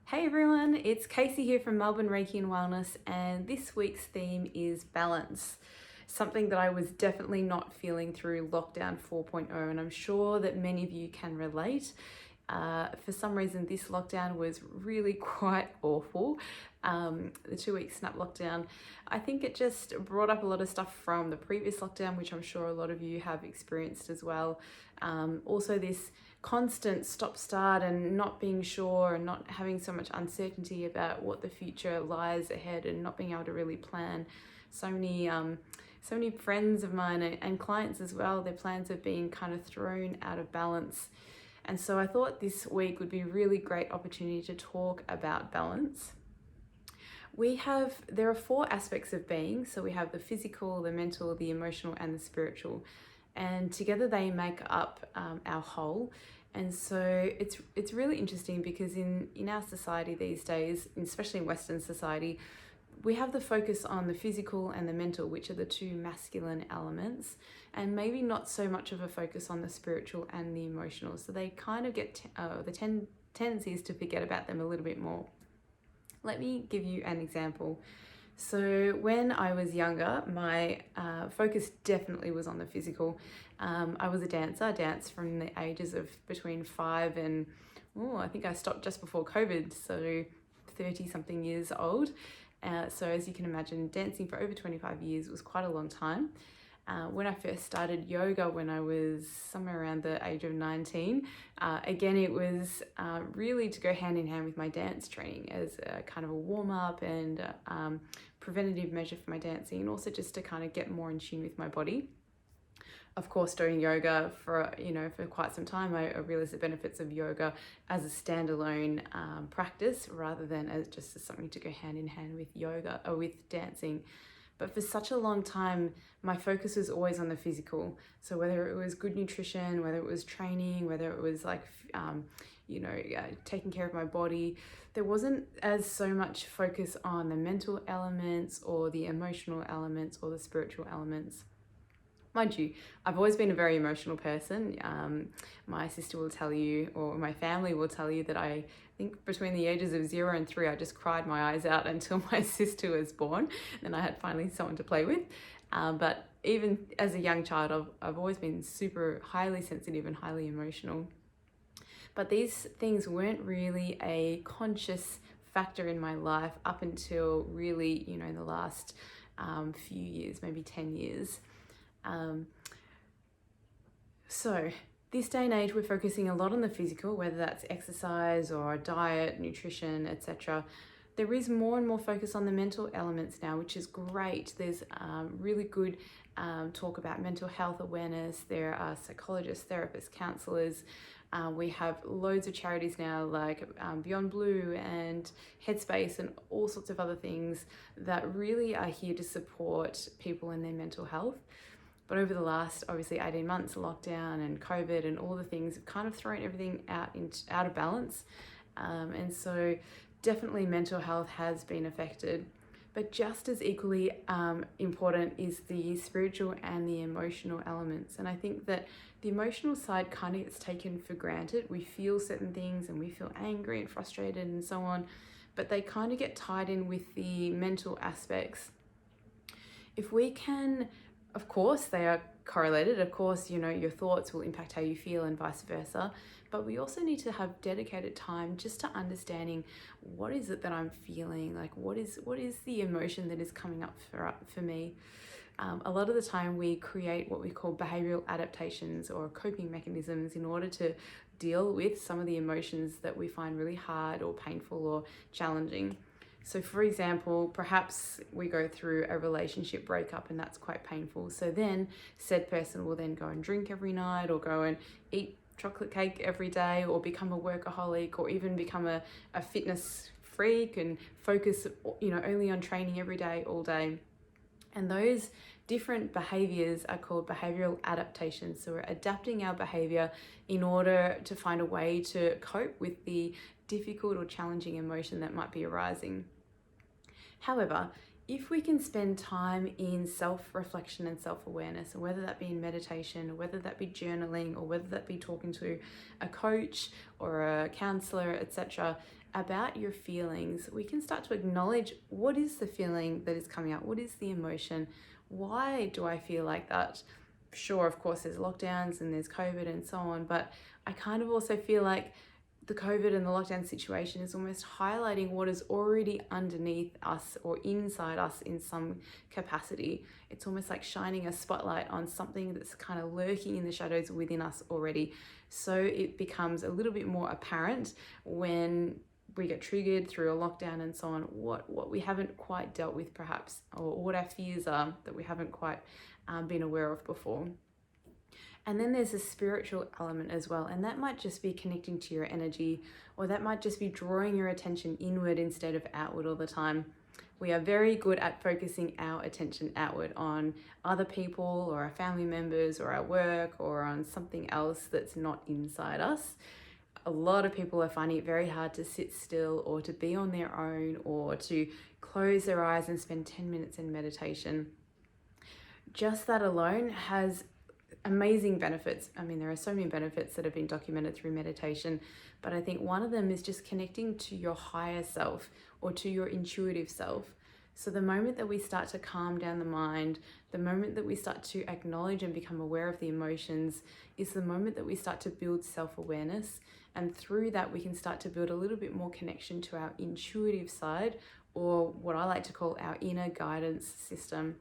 Hey everyone, it's Casey here from Melbourne Reiki and Wellness, and this week's theme is balance. Something that I was definitely not feeling through lockdown 4.0, and I'm sure that many of you can relate. For some reason, this lockdown was really quite awful. The 2 week snap lockdown, I think it just brought up a lot of stuff from the previous lockdown, which I'm sure a lot of you have experienced as well. Also, this constant stop start and not being sure and not having so much uncertainty about what the future lies ahead and not being able to really plan. So many friends of mine and clients as well, their plans have been kind of thrown out of balance. And so I thought this week would be a really great opportunity to talk about balance. There are 4 aspects of being. So we have the physical, the mental, the emotional, and the spiritual. And together they make up our whole. And so it's really interesting because in our society these days, especially in Western society, we have the focus on the physical and the mental, which are the 2 masculine elements, and maybe not so much of a focus on the spiritual and the emotional. So they kind of get tendencies to forget about them a little bit more. Let me give you an example. So when I was younger, my focus definitely was on the physical. I was a dancer. I danced from the ages of between 5 and, I think I stopped just before COVID, so 30 something years old. So as you can imagine, dancing for over 25 years was quite a long time. When I first started yoga when I was somewhere around the age of 19, again, it was really to go hand in hand with my dance training as a kind of a warm-up and preventative measure for my dancing, and also just to kind of get more in tune with my body. Of course, doing yoga for quite some time, I realized the benefits of yoga as a standalone practice rather than as something to go hand in hand with yoga or with dancing. But for such a long time, my focus was always on the physical. So whether it was good nutrition, whether it was training, whether it was taking care of my body, there wasn't as so much focus on the mental elements or the emotional elements or the spiritual elements. Mind you, I've always been a very emotional person. My sister will tell you, or my family will tell you, that I think between the ages of 0 and 3, I just cried my eyes out until my sister was born, and I had finally someone to play with. But even as a young child, I've always been super highly sensitive and highly emotional. But these things weren't really a conscious factor in my life up until really, the last few years, maybe 10 years. So this day and age, we're focusing a lot on the physical, whether that's exercise or diet, nutrition, etc. There is more and more focus on the mental elements now, which is great. There's really good talk about mental health awareness. There are psychologists, therapists, counselors. We have loads of charities now like Beyond Blue and Headspace and all sorts of other things that really are here to support people in their mental health. But over the last, obviously, 18 months, lockdown and COVID and all the things have kind of thrown everything out of balance. And so definitely mental health has been affected. But just as equally important is the spiritual and the emotional elements. And I think that the emotional side kind of gets taken for granted. We feel certain things and we feel angry and frustrated and so on, but they kind of get tied in with the mental aspects. If we can, of course, they are correlated. Of course, your thoughts will impact how you feel and vice versa. But we also need to have dedicated time just to understanding what is it that I'm feeling, like what is the emotion that is coming up for me. A lot of the time we create what we call behavioral adaptations or coping mechanisms in order to deal with some of the emotions that we find really hard or painful or challenging. So for example, perhaps we go through a relationship breakup and that's quite painful. So then said person will then go and drink every night or go and eat chocolate cake every day or become a workaholic or even become a fitness freak and focus, only on training every day, all day. And those different behaviors are called behavioral adaptations. So we're adapting our behavior in order to find a way to cope with the difficult or challenging emotion that might be arising. However, if we can spend time in self-reflection and self-awareness, and whether that be in meditation, or whether that be journaling, or whether that be talking to a coach or a counselor, etc., about your feelings, we can start to acknowledge what is the feeling that is coming out, what is the emotion, why do I feel like that? Sure, of course, there's lockdowns and there's COVID and so on, but I kind of also feel like the COVID and the lockdown situation is almost highlighting what is already underneath us or inside us in some capacity. It's almost like shining a spotlight on something that's kind of lurking in the shadows within us already. So it becomes a little bit more apparent when we get triggered through a lockdown and so on, what we haven't quite dealt with perhaps, or what our fears are that we haven't quite been aware of before. And then there's a spiritual element as well, and that might just be connecting to your energy, or that might just be drawing your attention inward instead of outward all the time. We are very good at focusing our attention outward on other people or our family members or our work or on something else that's not inside us. A lot of people are finding it very hard to sit still or to be on their own or to close their eyes and spend 10 minutes in meditation. Just that alone has amazing benefits. I mean, there are so many benefits that have been documented through meditation, but I think one of them is just connecting to your higher self or to your intuitive self. So the moment that we start to calm down the mind, the moment that we start to acknowledge and become aware of the emotions, is the moment that we start to build self-awareness. And through that, we can start to build a little bit more connection to our intuitive side, or what I like to call our inner guidance system.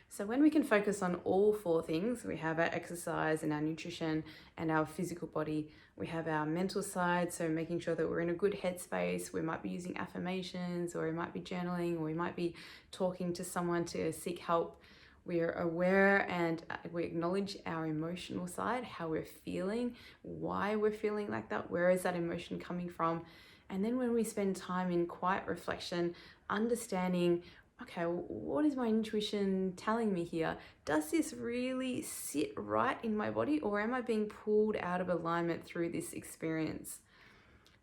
So when we can focus on all four things, we have our exercise and our nutrition and our physical body. We have our mental side, so making sure that we're in a good headspace. We might be using affirmations, or we might be journaling, or we might be talking to someone to seek help. We're aware and we acknowledge our emotional side, how we're feeling, why we're feeling like that, where is that emotion coming from. And then when we spend time in quiet reflection, understanding, okay, what is my intuition telling me here? Does this really sit right in my body, or am I being pulled out of alignment through this experience?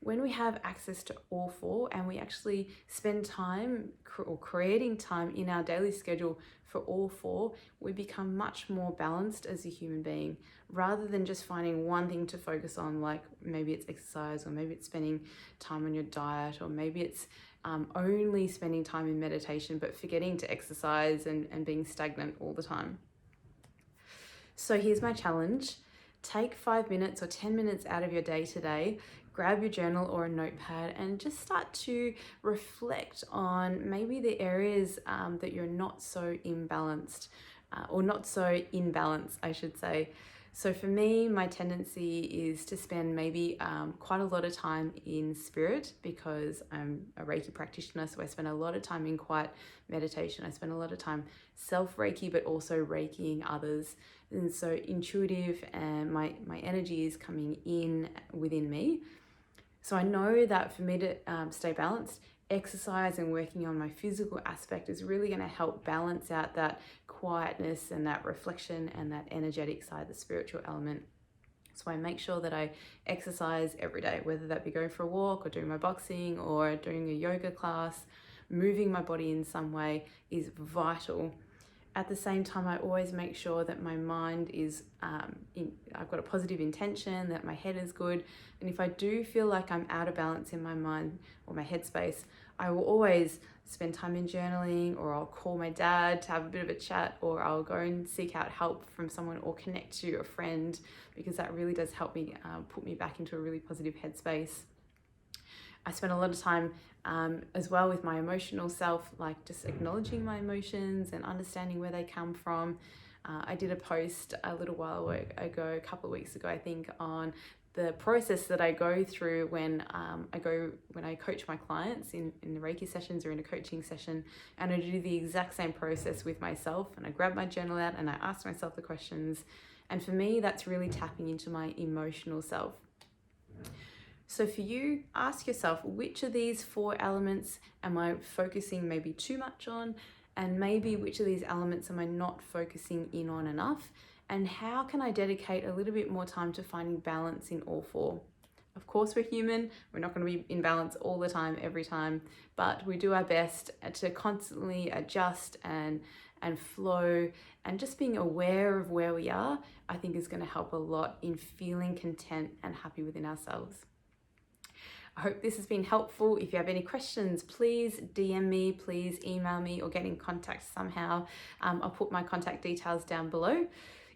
When we have access to all four and we actually spend time or creating time in our daily schedule for all four, we become much more balanced as a human being, rather than just finding one thing to focus on, like maybe it's exercise, or maybe it's spending time on your diet, or maybe it's only spending time in meditation but forgetting to exercise and being stagnant all the time. So here's my challenge. Take 5 minutes or 10 minutes out of your day today, grab your journal or a notepad and just start to reflect on maybe the areas that you're not so imbalanced, or not so in balance, I should say. So for me, my tendency is to spend maybe quite a lot of time in spirit, because I'm a Reiki practitioner, so I spend a lot of time in quiet meditation. I spend a lot of time self-Reiki, but also Reikiing others. And so intuitive, and my energy is coming in within me. So I know that for me to stay balanced, exercise and working on my physical aspect is really going to help balance out that quietness and that reflection and that energetic side, the spiritual element. So I make sure that I exercise every day, whether that be going for a walk or doing my boxing or doing a yoga class. Moving my body in some way is vital. At the same time, I always make sure that my mind is, I've got a positive intention, that my head is good. And if I do feel like I'm out of balance in my mind or my headspace, I will always spend time in journaling, or I'll call my dad to have a bit of a chat, or I'll go and seek out help from someone or connect to a friend, because that really does help me put me back into a really positive headspace. I spend a lot of time as well with my emotional self, like just acknowledging my emotions and understanding where they come from. I did a post a little while ago, a couple of weeks ago, I think, on the process that I go through when I coach my clients in the Reiki sessions or in a coaching session, and I do the exact same process with myself, and I grab my journal out and I ask myself the questions. And for me, that's really tapping into my emotional self. So for you, ask yourself, which of these four elements am I focusing maybe too much on? And maybe which of these elements am I not focusing in on enough? And how can I dedicate a little bit more time to finding balance in all four? Of course, we're human. We're not going to be in balance all the time, every time, but we do our best to constantly adjust and flow, and just being aware of where we are, I think is going to help a lot in feeling content and happy within ourselves. I hope this has been helpful. If you have any questions, please DM me, please email me, or get in contact somehow. I'll put my contact details down below.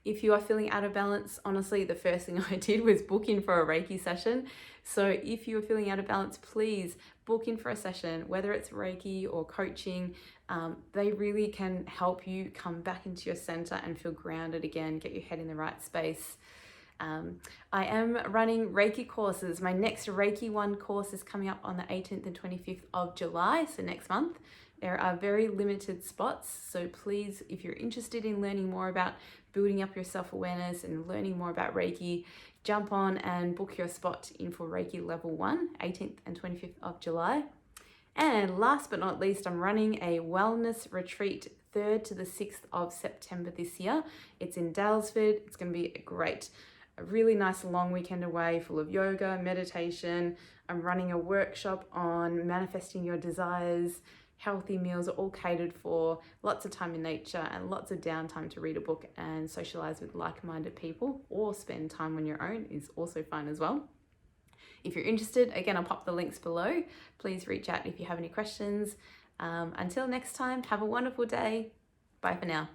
If you are feeling out of balance, honestly, the first thing I did was book in for a Reiki session. So if you're feeling out of balance, please book in for a session, whether it's Reiki or coaching. They really can help you come back into your center and feel grounded again, get your head in the right space. I am running Reiki courses. My next Reiki 1 course is coming up on the 18th and 25th of July, so next month. There are very limited spots, so please, if you're interested in learning more about building up your self-awareness and learning more about Reiki, jump on and book your spot in for Reiki Level 1, 18th and 25th of July. And last but not least, I'm running a wellness retreat 3rd to the 6th of September this year. It's in Dalesford. It's going to be a really nice long weekend away, full of yoga, meditation. I'm running a workshop on manifesting your desires. Healthy meals are all catered for, lots of time in nature, and lots of downtime to read a book and socialize with like-minded people, or spend time on your own is also fun as well. If you're interested, again, I'll pop the links below. Please reach out if you have any questions. Until next time, have a wonderful day. Bye for now.